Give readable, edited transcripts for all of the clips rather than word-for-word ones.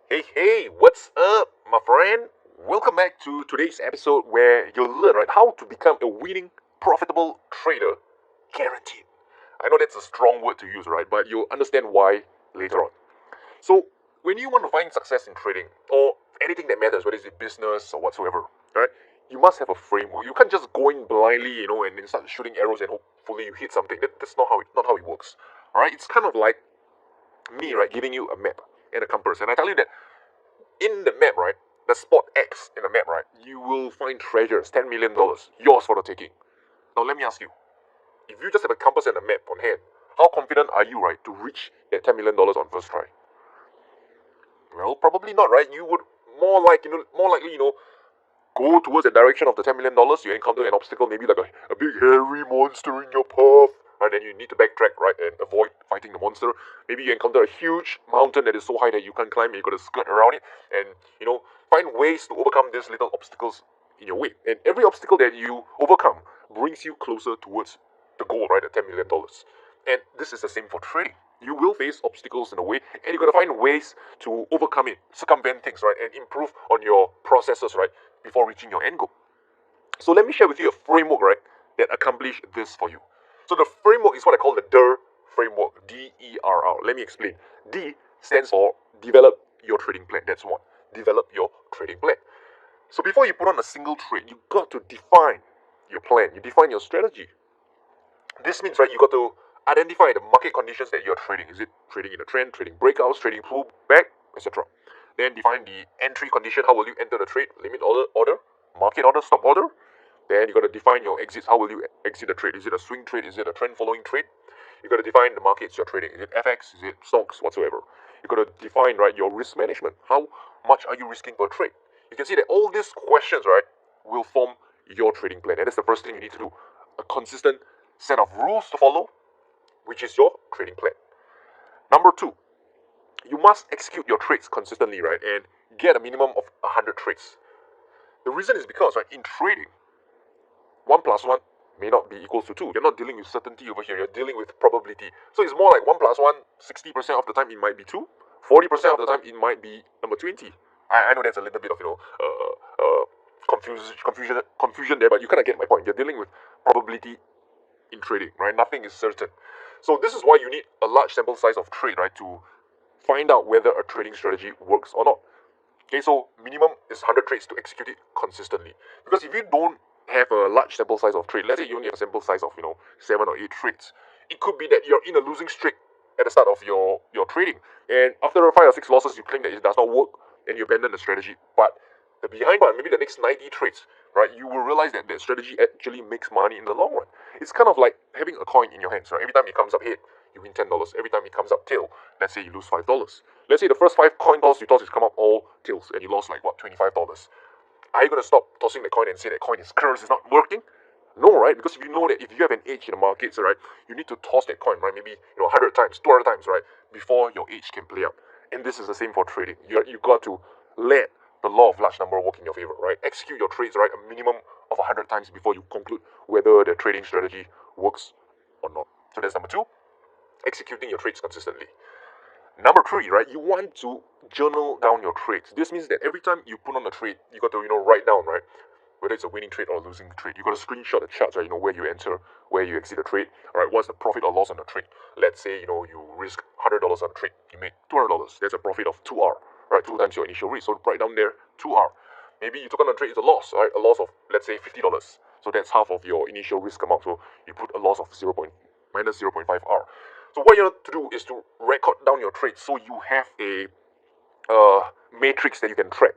Hey, what's up, my friend? Welcome back to today's episode where you'll learn how to become a winning, profitable trader. Guaranteed. I know that's a strong word to use, right? But you'll understand why later on. So, when you want to find success in trading or anything that matters, whether it's a business or whatsoever, right? You must have a framework. You can't just go in blindly, and then start shooting arrows and hopefully you hit something. That's not how it works. All right? It's kind of like me, right, giving you a map and a compass, and I tell you that in the map, right, the spot X in the map, right, you will find treasures, $10 million, yours for the taking. Now let me ask you, if you just have a compass and a map on hand, how confident are you, right, to reach that $10 million on first try? Well, probably not, right? You would more likely, go towards the direction of the $10 million. You encounter an obstacle, maybe like a big hairy monster in your path, and then you need to backtrack, right, and avoid fighting the monster. Maybe you encounter a huge mountain that is so high that you can't climb, and you got to skirt around it, and find ways to overcome these little obstacles in your way. And every obstacle that you overcome brings you closer towards the goal, right, the $10 million. And this is the same for trading. You will face obstacles in the way, and you got to find ways to overcome it, circumvent things, right, and improve on your processes, right, before reaching your end goal. So let me share with you a framework, right, that accomplish this for you. So the framework is what I call the DER framework, DERR. Let me explain. D stands for develop your trading plan. That's one. Develop your trading plan. So before you put on a single trade, you got to define your plan. You define your strategy. This means, right, you got to identify the market conditions that you're trading. Is it trading in a trend, trading breakouts, trading pullback, etc. Then define the entry condition. How will you enter the trade? Limit order, market order, stop order. Then you got to define your exits. How will you exit the trade? Is it a swing trade? Is it a trend following trade? You got to define the markets you're trading. Is it FX? Is it stocks? Whatsoever. You got to define, right, your risk management. How much are you risking per trade? You can see that all these questions, right, will form your trading plan. And that's the first thing you need to do. A consistent set of rules to follow, which is your trading plan. Number two, you must execute your trades consistently, right, and get a minimum of 100 trades. The reason is because, right, in trading, 1 plus 1 may not be equals to 2. You're not dealing with certainty over here, you're dealing with probability. So it's more like 1 plus 1, 60% of the time it might be 2, 40% of the time it might be number 20. I know that's a little bit of, confusion there, but you kind of get my point. You're dealing with probability in trading, right? Nothing is certain. So this is why you need a large sample size of trade, right, to find out whether a trading strategy works or not. Okay, so minimum is 100 trades to execute it consistently. Because if you don't have a large sample size of trade, let's say you only have a sample size of 7 or 8 trades, it could be that you're in a losing streak at the start of your trading, and after 5 or 6 losses, you claim that it does not work and you abandon the strategy. But the behind part, maybe the next 90 trades, right, you will realize that that strategy actually makes money in the long run. It's kind of like having a coin in your hands, right? Every time it comes up head, you win $10. Every time it comes up tail, let's say you lose $5. Let's say the first 5 coin toss you toss is come up all tails and you lost like what, $25. Are you gonna stop tossing the coin and say that coin is cursed, it's not working? No, right? Because if you know that if you have an edge in the markets, right, you need to toss that coin, right? Maybe 100 times, 200 times, right, before your edge can play out. And this is the same for trading. You got to let the law of large number work in your favor, right? Execute your trades, right, a minimum of 100 times before you conclude whether the trading strategy works or not. So that's number two, executing your trades consistently. Number three, right, you want to journal down your trades. This means that every time you put on a trade, you got to, write down, right, whether it's a winning trade or a losing trade. You got to screenshot the charts, right, where you enter, where you exit the trade, all right, what's the profit or loss on the trade. Let's say, you risk $100 on a trade, you make $200, that's a profit of 2R, right, 2 times your initial risk, so write down there 2R. Maybe you took on a trade, it's a loss, right, a loss of, let's say, $50, so that's half of your initial risk amount, so you put a loss of minus 0.5R. So what you have to do is to record down your trades so you have a matrix that you can track.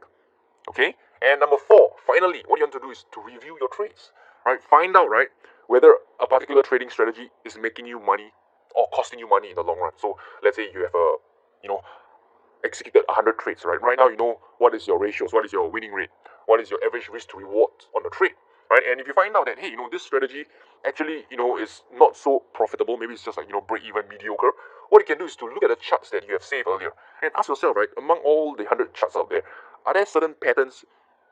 Okay? And number four, finally, what you want to do is to review your trades. Right? Find out, right, whether a particular trading strategy is making you money or costing you money in the long run. So let's say you have executed 100 trades, right? Right now you know what is your ratios, what is your winning rate, what is your average risk to reward on the trade. Right? And if you find out that, hey, this strategy actually, is not so profitable, maybe it's just like, break even, mediocre, what you can do is to look at the charts that you have saved earlier and ask yourself, right, among all the 100 charts out there, are there certain patterns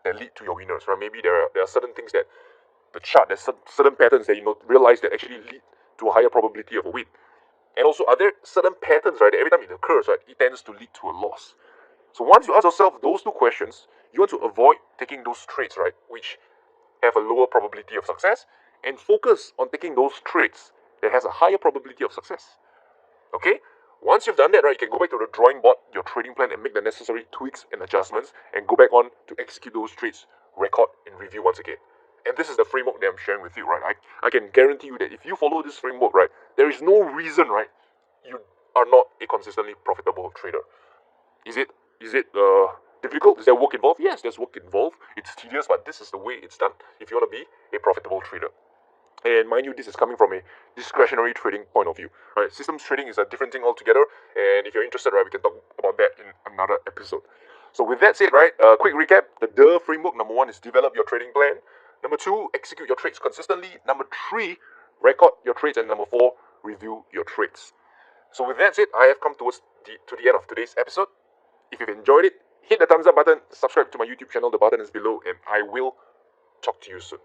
that lead to your winners, right? Maybe there are certain things that the chart, there's certain patterns that realize that actually lead to a higher probability of a win. And also, are there certain patterns, right, that every time it occurs, right, it tends to lead to a loss. So once you ask yourself those two questions, you want to avoid taking those trades, right, which have a lower probability of success, and focus on taking those trades that has a higher probability of success. Okay? Once you've done that, right, you can go back to the drawing board, your trading plan, and make the necessary tweaks and adjustments, and go back on to execute those trades, record and review once again. And this is the framework that I'm sharing with you, right? I can guarantee you that if you follow this framework, right, there is no reason, right, you are not a consistently profitable trader. Is it difficult? Is there work involved? Yes, there's work involved. It's tedious, but this is the way it's done if you want to be a profitable trader. And mind you, this is coming from a discretionary trading point of view. Right? Systems trading is a different thing altogether. And if you're interested, right, we can talk about that in another episode. So with that said, right, quick recap. The framework, number 1 is develop your trading plan. Number 2, execute your trades consistently. Number 3, record your trades. And number 4, review your trades. So with that said, I have come to the end of today's episode. If you've enjoyed it, hit the thumbs up button, subscribe to my YouTube channel, the button is below, and I will talk to you soon.